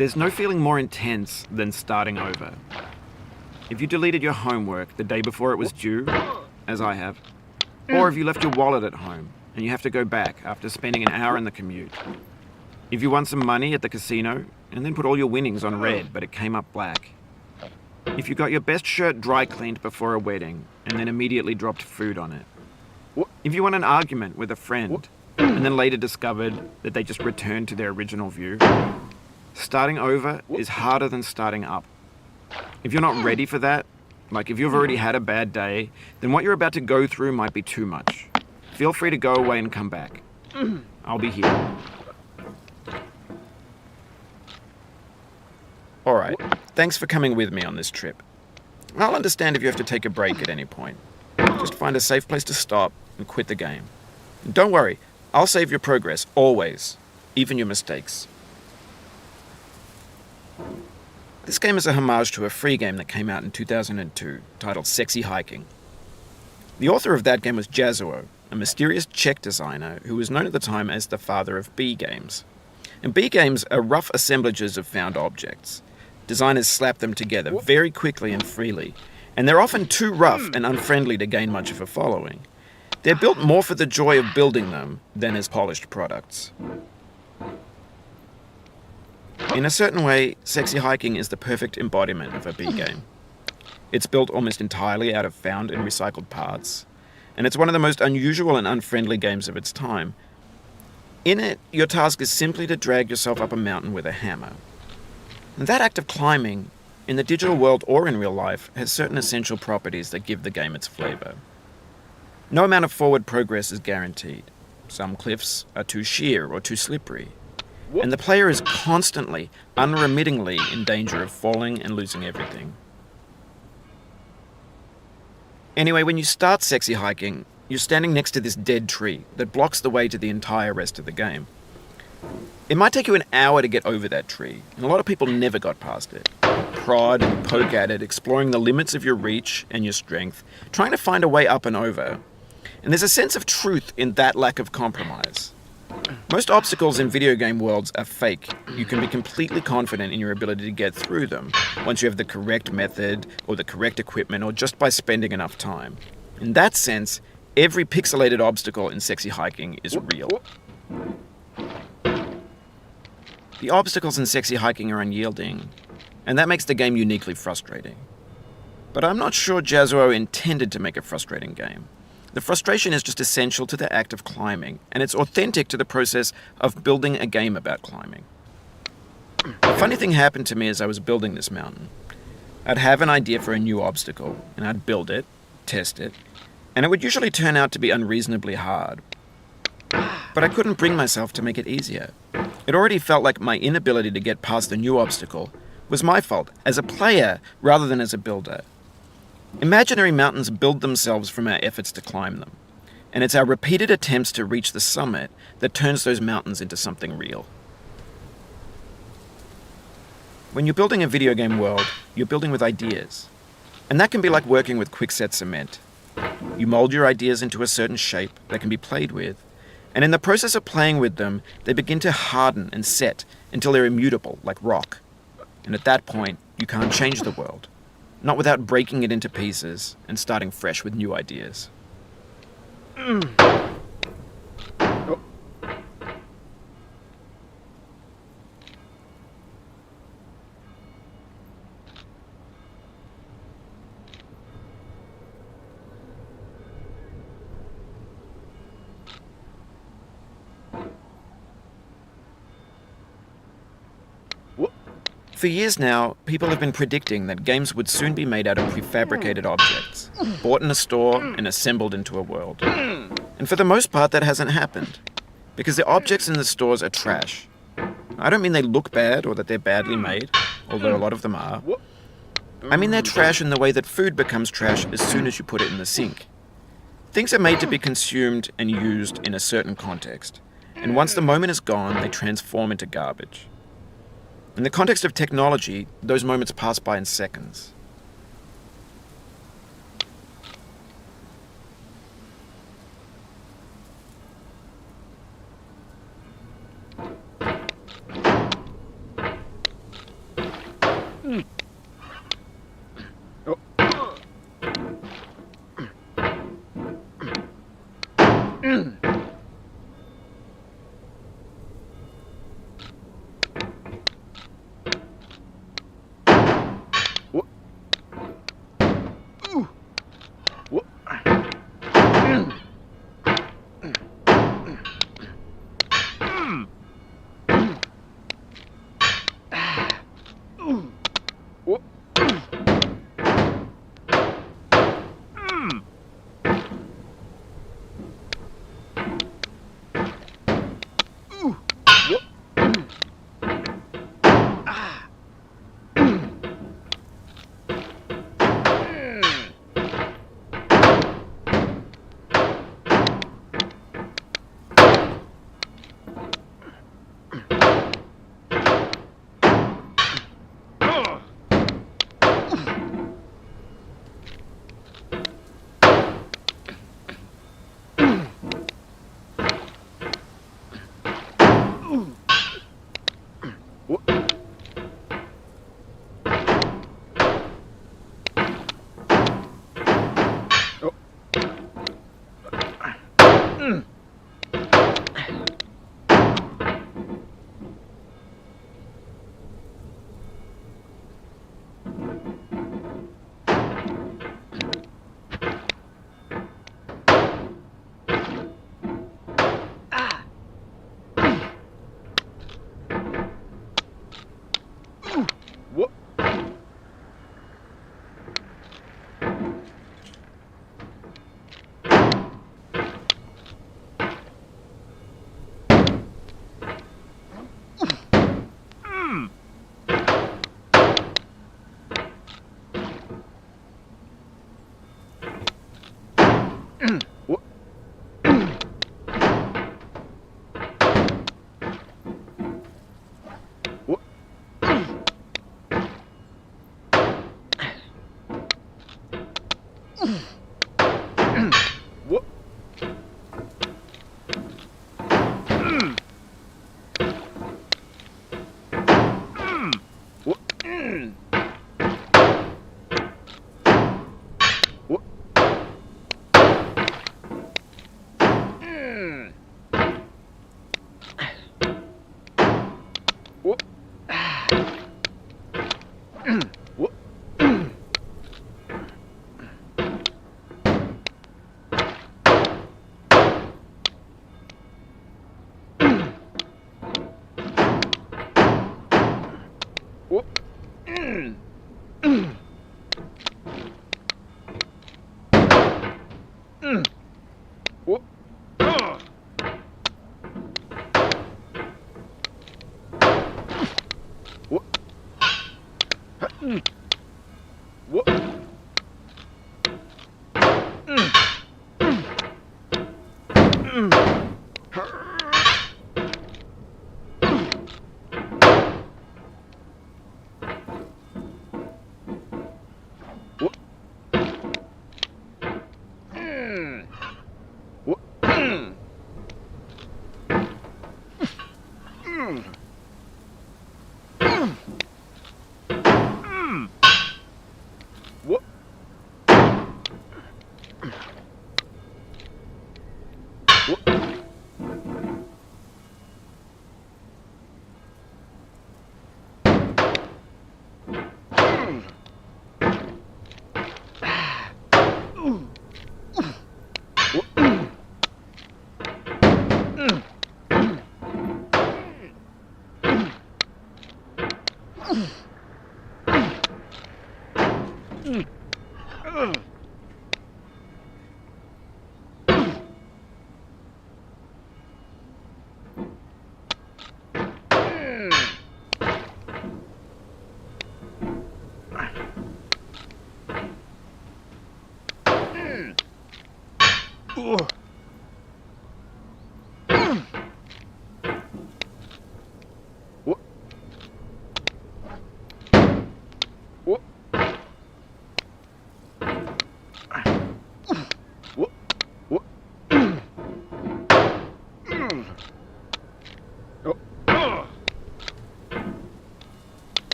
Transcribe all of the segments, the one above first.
There's no feeling more intense than starting over. If you deleted your homework the day before it was due, as I have, or if you left your wallet at home and you have to go back after spending an hour in the commute. If you won some money at the casino and then put all your winnings on red but it came up black. If you got your best shirt dry cleaned before a wedding and then immediately dropped food on it. If you won an argument with a friend and then later discovered that they just returned to their original view. Starting over is harder than starting up. If you're not ready for that, like if you've already had a bad day, then what you're about to go through might be too much. Feel free to go away and come back. I'll be here. Alright, thanks for coming with me on this trip. I'll understand if you have to take a break at any point. Just find a safe place to stop and quit the game. And don't worry, I'll save your progress, always, even your mistakes. This game is a homage to a free game that came out in 2002, titled Sexy Hiking. The author of that game was Jazzuo, a mysterious Czech designer who was known at the time as the father of B games. And B games are rough assemblages of found objects. Designers slap them together very quickly and freely, and they're often too rough and unfriendly to gain much of a following. They're built more for the joy of building them than as polished products. In a certain way, Sexy Hiking is the perfect embodiment of a B game. It's built almost entirely out of found and recycled parts, and it's one of the most unusual and unfriendly games of its time. In it, your task is simply to drag yourself up a mountain with a hammer. And that act of climbing, in the digital world or in real life, has certain essential properties that give the game its flavor. No amount of forward progress is guaranteed. Some cliffs are too sheer or too slippery. And the player is constantly, unremittingly in danger of falling and losing everything. Anyway, when you start Sexy Hiking, you're standing next to this dead tree that blocks the way to the entire rest of the game. It might take you an hour to get over that tree, and a lot of people never got past it. Prod and poke at it, exploring the limits of your reach and your strength, trying to find a way up and over. And there's a sense of truth in that lack of compromise. Most obstacles in video game worlds are fake. You can be completely confident in your ability to get through them once you have the correct method or the correct equipment or just by spending enough time. In that sense, every pixelated obstacle in Sexy Hiking is real. The obstacles in Sexy Hiking are unyielding, and that makes the game uniquely frustrating. But I'm not sure Jazzuo intended to make a frustrating game. The frustration is just essential to the act of climbing, and it's authentic to the process of building a game about climbing. A funny thing happened to me as I was building this mountain. I'd have an idea for a new obstacle, and I'd build it, test it, and it would usually turn out to be unreasonably hard. But I couldn't bring myself to make it easier. It already felt like my inability to get past the new obstacle was my fault, as a player rather than as a builder. Imaginary mountains build themselves from our efforts to climb them, and it's our repeated attempts to reach the summit that turns those mountains into something real. When you're building a video game world, you're building with ideas, and that can be like working with quickset cement. You mold your ideas into a certain shape that can be played with, And in the process of playing with them, they begin to harden and set until they're immutable, like rock. And at that point, you can't change the world. Not without breaking it into pieces and starting fresh with new ideas. For years now, people have been predicting that games would soon be made out of prefabricated objects, bought in a store and assembled into a world. And for the most part, that hasn't happened, because the objects in the stores are trash. I don't mean they look bad or that they're badly made, although a lot of them are. I mean they're trash in the way that food becomes trash as soon as you put it in the sink. Things are made to be consumed and used in a certain context, and once the moment is gone, they transform into garbage. In the context of technology, those moments pass by in seconds.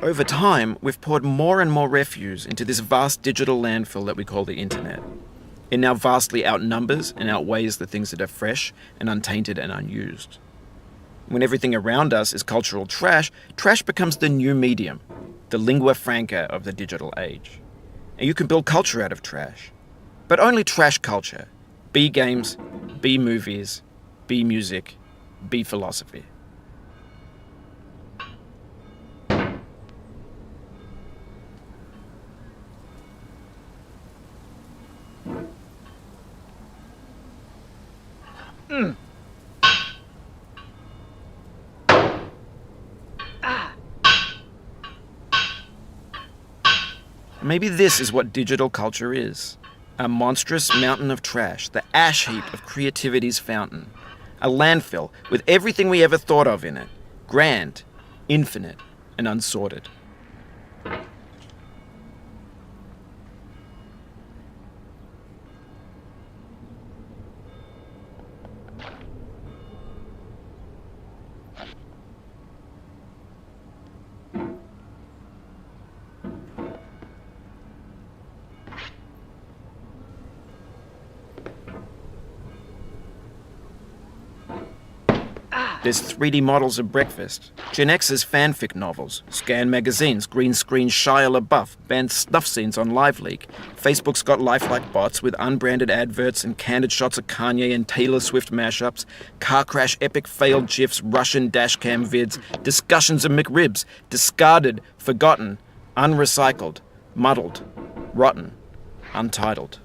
Over time, we've poured more and more refuse into this vast digital landfill that we call the internet. It now vastly outnumbers and outweighs the things that are fresh and untainted and unused. When everything around us is cultural trash, trash becomes the new medium, the lingua franca of the digital age. And you can build culture out of trash. But only trash culture. B games, B movies, B music, B philosophy. Maybe this is what digital culture is. A monstrous mountain of trash, the ash heap of creativity's fountain. A landfill with everything we ever thought of in it. Grand, infinite, and unsorted. There's 3D models of breakfast, Gen X's fanfic novels, Scan magazines, green screen Shia LaBeouf, banned snuff scenes on LiveLeak. Facebook's got lifelike bots with unbranded adverts and candid shots of Kanye and Taylor Swift mashups, car crash epic failed GIFs, Russian dashcam vids, discussions of McRibs, discarded, forgotten, unrecycled, muddled, rotten, untitled.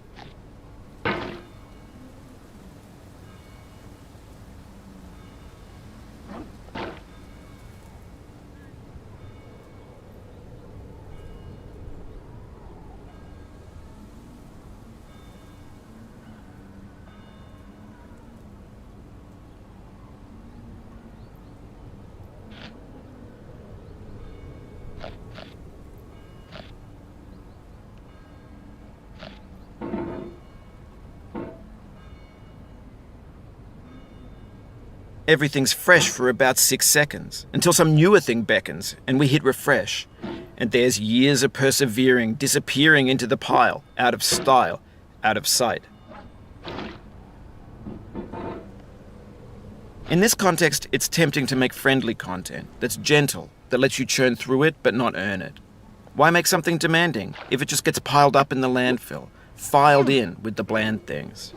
Everything's fresh for about 6 seconds, until some newer thing beckons, and we hit refresh. And there's years of persevering, disappearing into the pile, out of style, out of sight. In this context, it's tempting to make friendly content that's gentle, that lets you churn through it but not earn it. Why make something demanding if it just gets piled up in the landfill, filed in with the bland things?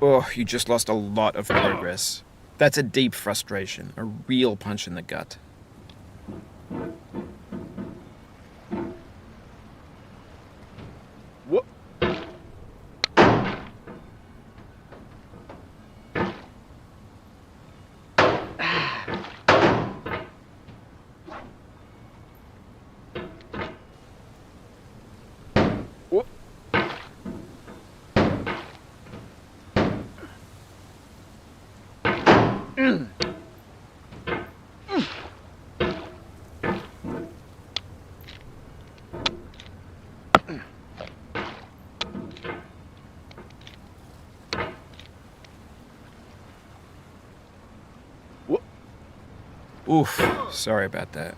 Oh, you just lost a lot of progress. That's a deep frustration, a real punch in the gut. What? What? Oof, sorry about that.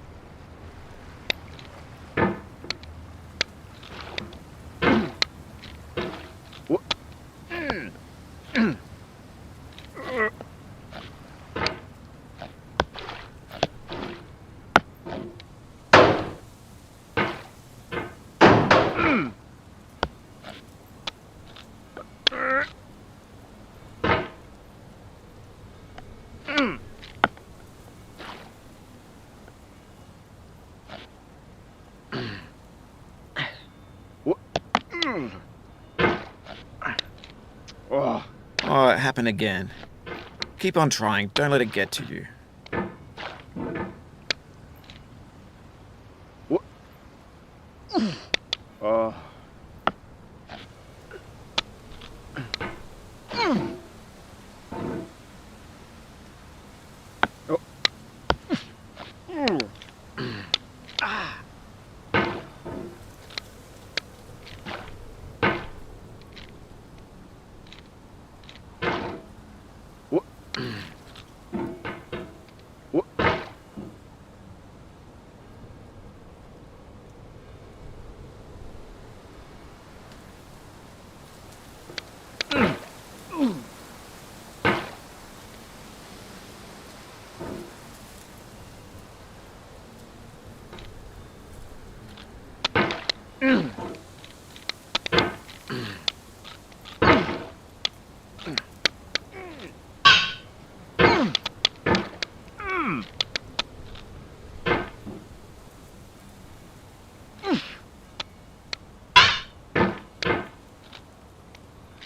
Oh. Oh, it happened again. Keep on trying, don't let it get to you. Oh. What?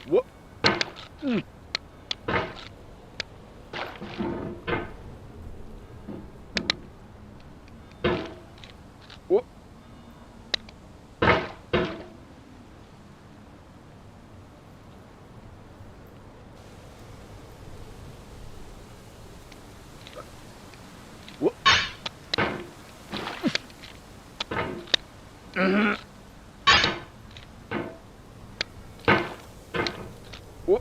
What? What? What? What?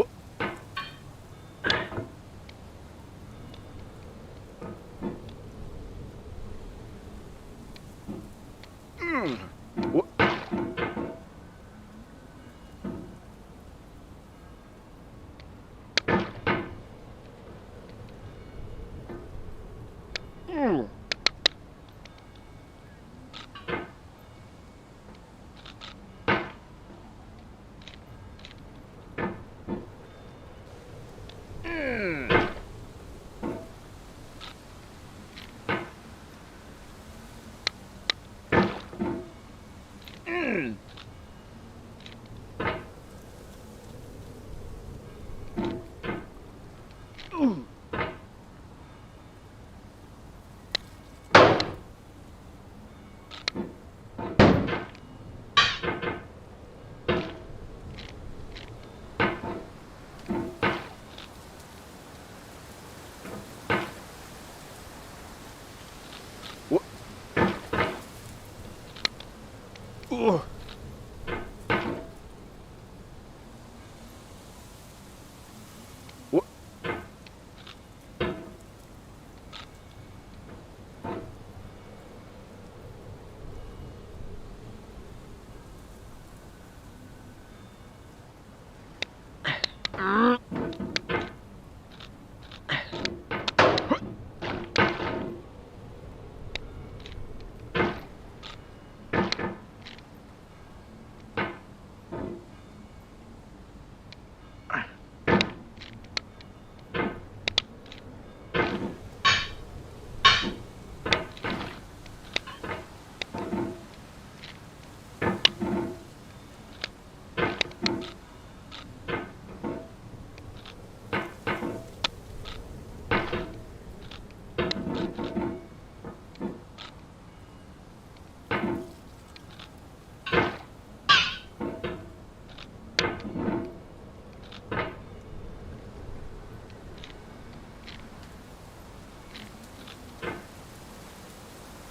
What? What?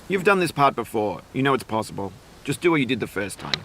You've done this part before. You know it's possible. Just do what you did the first time.